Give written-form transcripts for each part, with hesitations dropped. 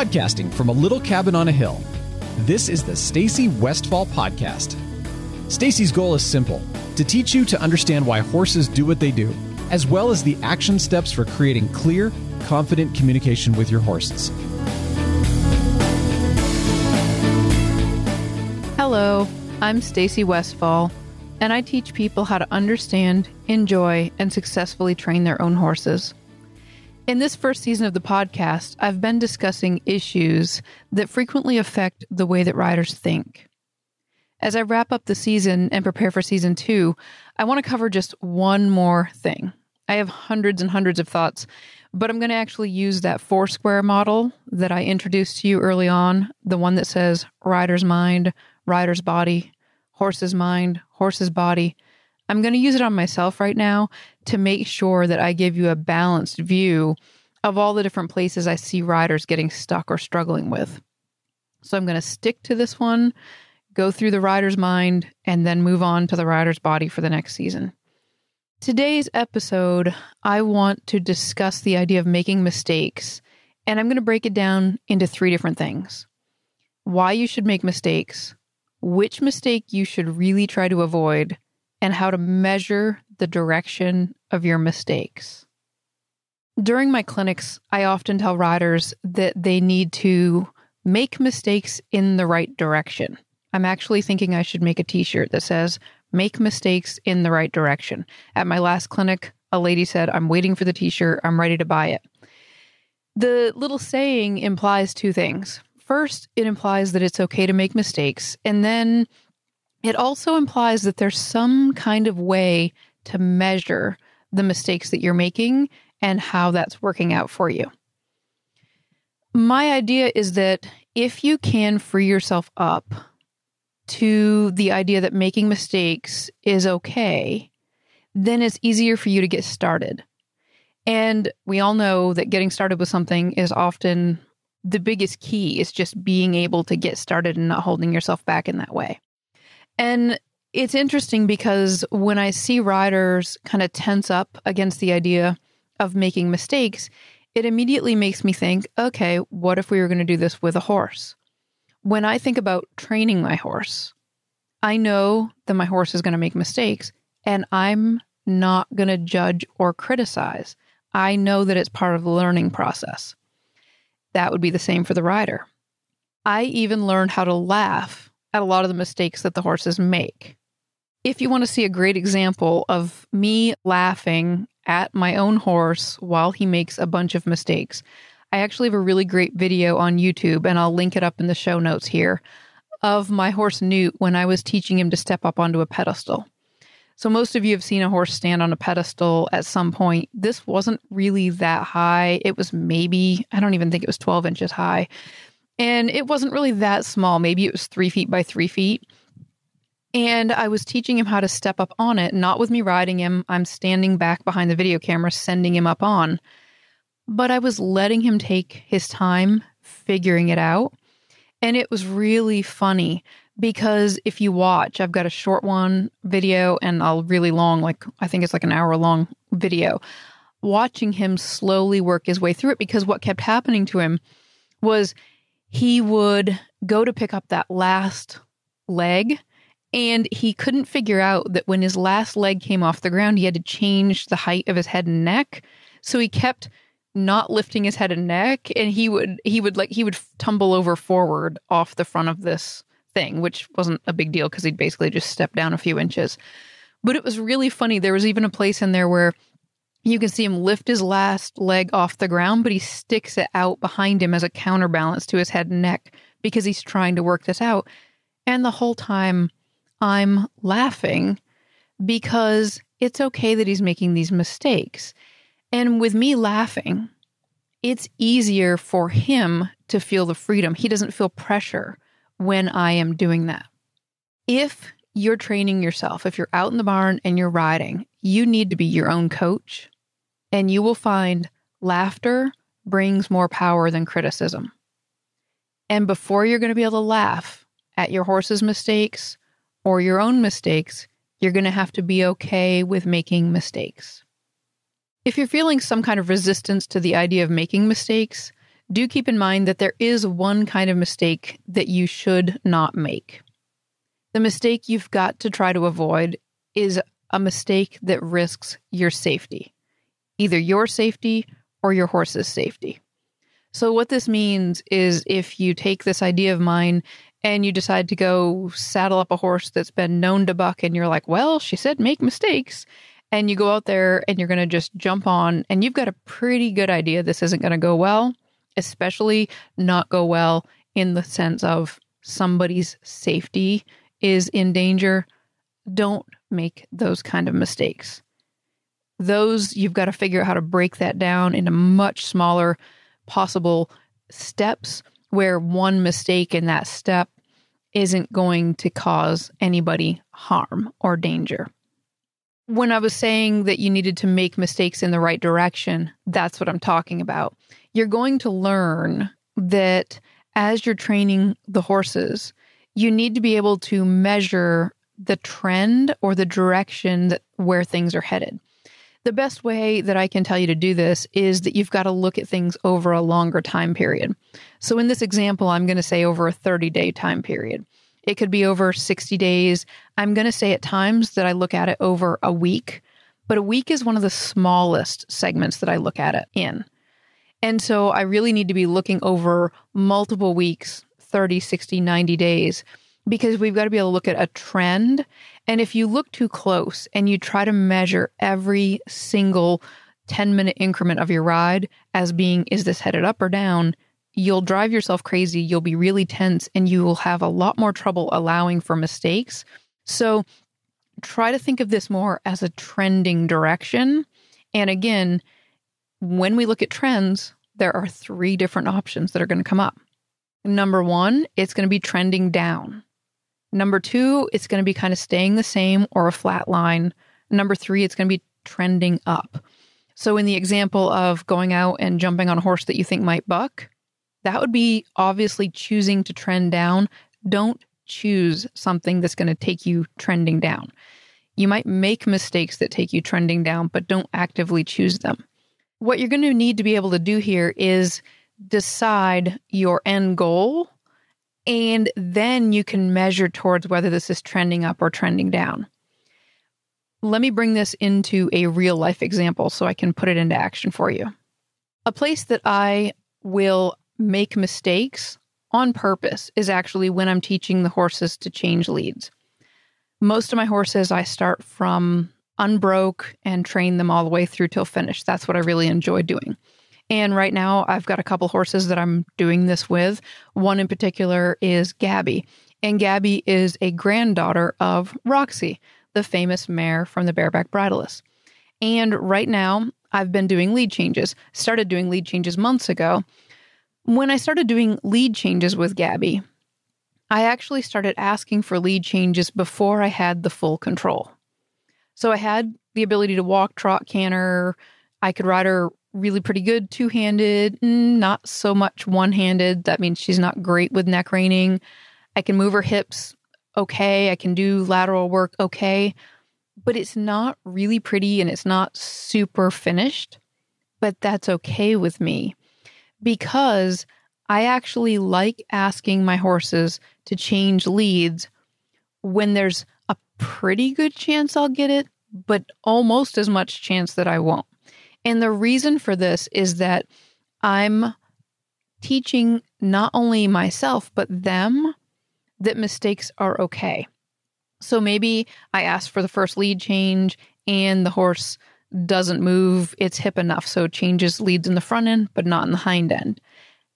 Podcasting from a little cabin on a hill, this is the Stacy Westfall Podcast. Stacy's goal is simple: to teach you to understand why horses do what they do, as well as the action steps for creating clear, confident communication with your horses. Hello, I'm Stacy Westfall, and I teach people how to understand, enjoy, and successfully train their own horses. In this first season of the podcast, I've been discussing issues that frequently affect the way that riders think. As I wrap up the season and prepare for season 2, I want to cover just one more thing. I have hundreds and hundreds of thoughts, but I'm going to actually use that 4-square model that I introduced to you early on, the one that says rider's mind, rider's body, horse's mind, horse's body. I'm going to use it on myself right now to make sure that I give you a balanced view of all the different places I see riders getting stuck or struggling with. So I'm going to stick to this one, go through the rider's mind, and then move on to the rider's body for the next season. Today's episode, I want to discuss the idea of making mistakes, and I'm going to break it down into 3 different things. Why you should make mistakes, which mistake you should really try to avoid, and how to measure the direction of your mistakes. During my clinics, I often tell riders that they need to make mistakes in the right direction. I'm actually thinking I should make a t-shirt that says, "Make mistakes in the right direction." At my last clinic, a lady said, "I'm waiting for the t-shirt. I'm ready to buy it." The little saying implies 2 things. First, it implies that it's okay to make mistakes, and then it also implies that there's some kind of way to measure the mistakes that you're making and how that's working out for you. My idea is that if you can free yourself up to the idea that making mistakes is okay, then it's easier for you to get started. And we all know that getting started with something is often the biggest key, is just being able to get started and not holding yourself back in that way. And it's interesting because when I see riders kind of tense up against the idea of making mistakes, it immediately makes me think, okay, what if we were going to do this with a horse? When I think about training my horse, I know that my horse is going to make mistakes, and I'm not going to judge or criticize. I know that it's part of the learning process. That would be the same for the rider. I even learned how to laugh at a lot of the mistakes that the horses make. If you want to see a great example of me laughing at my own horse while he makes a bunch of mistakes, I actually have a really great video on YouTube, and I'll link it up in the show notes here, of my horse Newt when I was teaching him to step up onto a pedestal. So most of you have seen a horse stand on a pedestal at some point. This wasn't really that high. It was maybe, I don't even think it was 12 inches high. And it wasn't really that small. Maybe it was 3 feet by 3 feet. And I was teaching him how to step up on it, not with me riding him. I'm standing back behind the video camera, sending him up on. But I was letting him take his time figuring it out. And it was really funny because if you watch, I've got a short one video and a really long, I think it's like an hour long video, watching him slowly work his way through it, because what kept happening to him was he would go to pick up that last leg, and he couldn't figure out that when his last leg came off the ground, he had to change the height of his head and neck. So he kept not lifting his head and neck, and he would tumble over forward off the front of this thing, which wasn't a big deal because he'd basically just step down a few inches. But it was really funny. There was even a place in there where you can see him lift his last leg off the ground, but he sticks it out behind him as a counterbalance to his head and neck because he's trying to work this out. And the whole time I'm laughing because it's okay that he's making these mistakes. And with me laughing, it's easier for him to feel the freedom. He doesn't feel pressure when I am doing that. If you're training yourself, if you're out in the barn and you're riding, you need to be your own coach. And you will find laughter brings more power than criticism. And before you're going to be able to laugh at your horse's mistakes or your own mistakes, you're going to have to be okay with making mistakes. If you're feeling some kind of resistance to the idea of making mistakes, do keep in mind that there is one kind of mistake that you should not make. The mistake you've got to try to avoid is a mistake that risks your safety, either your safety or your horse's safety. So what this means is if you take this idea of mine and you decide to go saddle up a horse that's been known to buck and you're like, well, she said make mistakes. And you go out there and you're going to just jump on and you've got a pretty good idea this isn't going to go well, especially not go well in the sense of somebody's safety is in danger. Don't make those kind of mistakes. Those, you've got to figure out how to break that down into much smaller possible steps where one mistake in that step isn't going to cause anybody harm or danger. When I was saying that you needed to make mistakes in the right direction, that's what I'm talking about. You're going to learn that as you're training the horses, you need to be able to measure the trend or the direction where things are headed. The best way that I can tell you to do this is that you've got to look at things over a longer time period. So in this example, I'm going to say over a 30-day time period. It could be over 60 days. I'm going to say at times that I look at it over a week, but a week is one of the smallest segments that I look at it in. And so I really need to be looking over multiple weeks, 30, 60, 90 days, because we've got to be able to look at a trend. And if you look too close and you try to measure every single 10-minute increment of your ride as being, is this headed up or down? You'll drive yourself crazy. You'll be really tense and you will have a lot more trouble allowing for mistakes. So try to think of this more as a trending direction. And again, when we look at trends, there are 3 different options that are going to come up. Number 1, it's going to be trending down. Number 2, it's going to be kind of staying the same or a flat line. Number 3, it's going to be trending up. So in the example of going out and jumping on a horse that you think might buck, that would be obviously choosing to trend down. Don't choose something that's going to take you trending down. You might make mistakes that take you trending down, but don't actively choose them. What you're going to need to be able to do here is decide your end goal, and then you can measure towards whether this is trending up or trending down. Let me bring this into a real life example so I can put it into action for you. A place that I will make mistakes on purpose is actually when I'm teaching the horses to change leads. Most of my horses, I start from unbroke and train them all the way through till finish. That's what I really enjoy doing. And right now I've got a couple horses that I'm doing this with. One in particular is Gabby. And Gabby is a granddaughter of Roxy, the famous mare from the bareback bridleless. And right now I've been doing lead changes. Started doing lead changes months ago. When I started doing lead changes with Gabby, I actually started asking for lead changes before I had the full control. So I had the ability to walk, trot, canter. I could ride her really pretty good two-handed, not so much one-handed. That means she's not great with neck reining. I can move her hips okay. I can do lateral work okay. But it's not really pretty and it's not super finished. But that's okay with me, because I actually like asking my horses to change leads when there's a pretty good chance I'll get it, but almost as much chance that I won't. And the reason for this is that I'm teaching not only myself, but them that mistakes are okay. So maybe I ask for the first lead change and the horse doesn't move its hip enough, so it changes leads in the front end, but not in the hind end.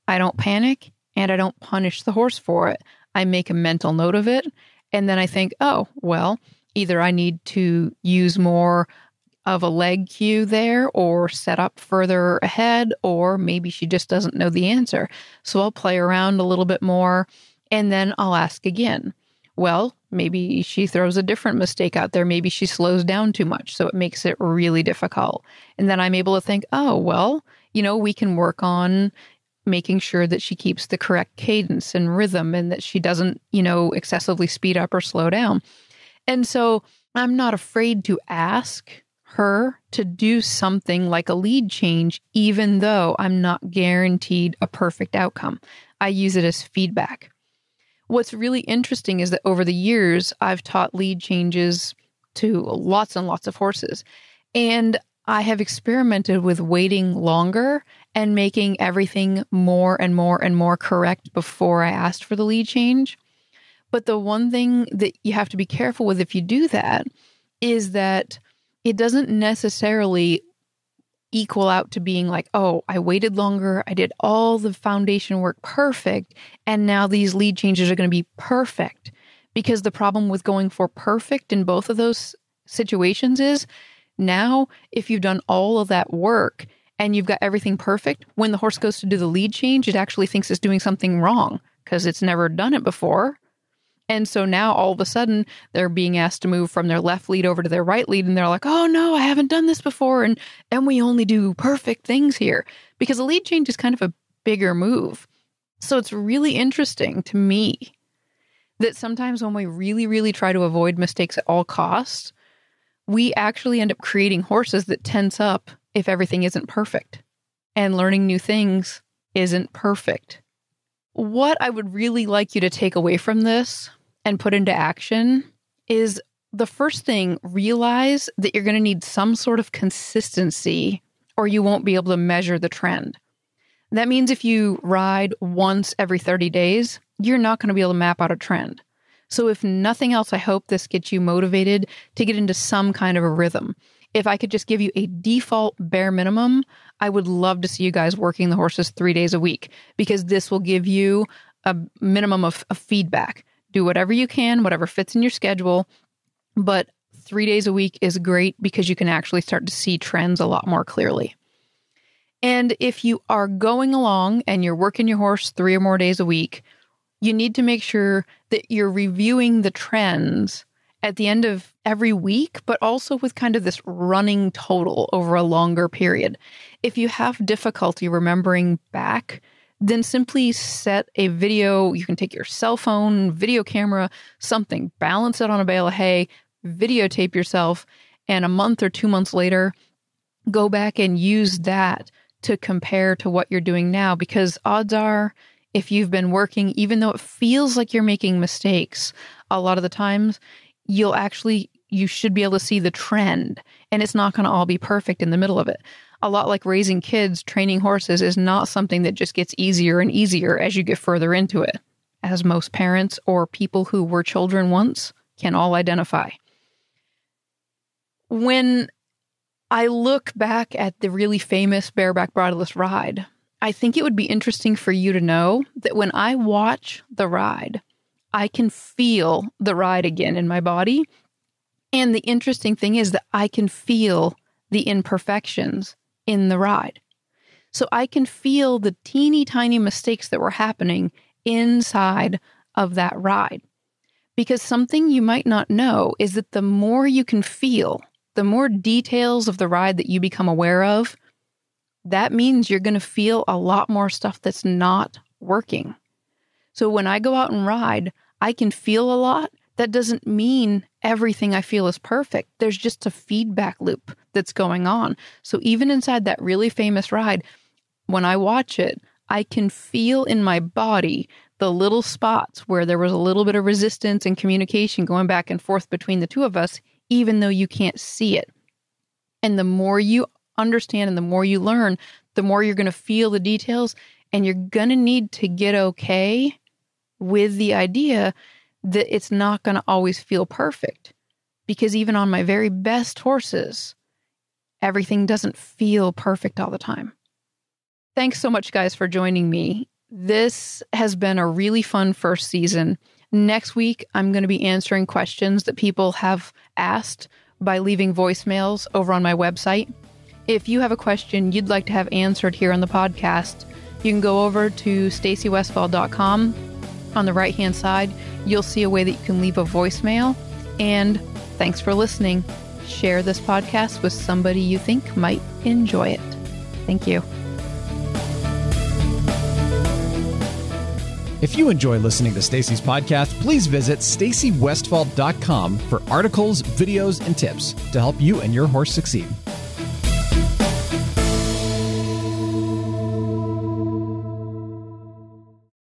I don't panic and I don't punish the horse for it. I make a mental note of it. And then I think, oh, well, either I need to use more of a leg cue there or set up further ahead, or maybe she just doesn't know the answer. So I'll play around a little bit more and then I'll ask again. Well, maybe she throws a different mistake out there. Maybe she slows down too much, so it makes it really difficult. And then I'm able to think, oh, well, we can work on making sure that she keeps the correct cadence and rhythm and that she doesn't, excessively speed up or slow down. And so I'm not afraid to ask her to do something like a lead change, even though I'm not guaranteed a perfect outcome. I use it as feedback. What's really interesting is that over the years, I've taught lead changes to lots and lots of horses. And I have experimented with waiting longer and making everything more and more and more correct before I asked for the lead change. But the one thing that you have to be careful with if you do that is that it doesn't necessarily equal out to being like, oh, I waited longer, I did all the foundation work perfect, and now these lead changes are going to be perfect. Because the problem with going for perfect in both of those situations is now, if you've done all of that work and you've got everything perfect, when the horse goes to do the lead change, it actually thinks it's doing something wrong because it's never done it before. And so now all of a sudden they're being asked to move from their left lead over to their right lead. And they're like, oh no, I haven't done this before. And we only do perfect things here, because a lead change is kind of a bigger move. So it's really interesting to me that sometimes when we really, really try to avoid mistakes at all costs, we actually end up creating horses that tense up if everything isn't perfect. And learning new things isn't perfect. What I would really like you to take away from this and put into action is, the first thing, realize that you're going to need some sort of consistency or you won't be able to measure the trend. That means if you ride once every 30 days, you're not going to be able to map out a trend. So if nothing else, I hope this gets you motivated to get into some kind of a rhythm. If I could just give you a default bare minimum, I would love to see you guys working the horses 3 days a week, because this will give you a minimum of feedback. Do whatever you can, whatever fits in your schedule, but 3 days a week is great because you can actually start to see trends a lot more clearly. And if you are going along and you're working your horse 3 or more days a week, you need to make sure that you're reviewing the trends at the end of every week, but also with kind of this running total over a longer period. If you have difficulty remembering back, then simply set a video. You can take your cell phone, video camera, something, balance it on a bale of hay, videotape yourself, and a month or 2 months later, go back and use that to compare to what you're doing now. Because odds are, if you've been working, even though it feels like you're making mistakes, a lot of the times you should be able to see the trend, and it's not going to all be perfect in the middle of it. A lot like raising kids, training horses is not something that just gets easier and easier as you get further into it, as most parents or people who were children once can all identify. When I look back at the really famous bareback bridleless ride, I think it would be interesting for you to know that when I watch the ride, I can feel the ride again in my body. And the interesting thing is that I can feel the imperfections in the ride. So I can feel the teeny tiny mistakes that were happening inside of that ride. Because something you might not know is that the more you can feel, the more details of the ride that you become aware of, that means you're going to feel a lot more stuff that's not working. So when I go out and ride, I can feel a lot. That doesn't mean everything I feel is perfect. There's just a feedback loop that's going on. So even inside that really famous ride, when I watch it, I can feel in my body the little spots where there was a little bit of resistance and communication going back and forth between the two of us, even though you can't see it. And the more you understand and the more you learn, the more you're going to feel the details, and you're going to need to get okay with the idea that it's not going to always feel perfect. Because even on my very best horses, everything doesn't feel perfect all the time. Thanks so much, guys, for joining me. This has been a really fun first season. Next week, I'm going to be answering questions that people have asked by leaving voicemails over on my website. If you have a question you'd like to have answered here on the podcast, you can go over to stacywestfall.com. On the right-hand side, you'll see a way that you can leave a voicemail. And thanks for listening. Share this podcast with somebody you think might enjoy it. Thank you. If you enjoy listening to Stacy's podcast, please visit stacywestfall.com for articles, videos, and tips to help you and your horse succeed.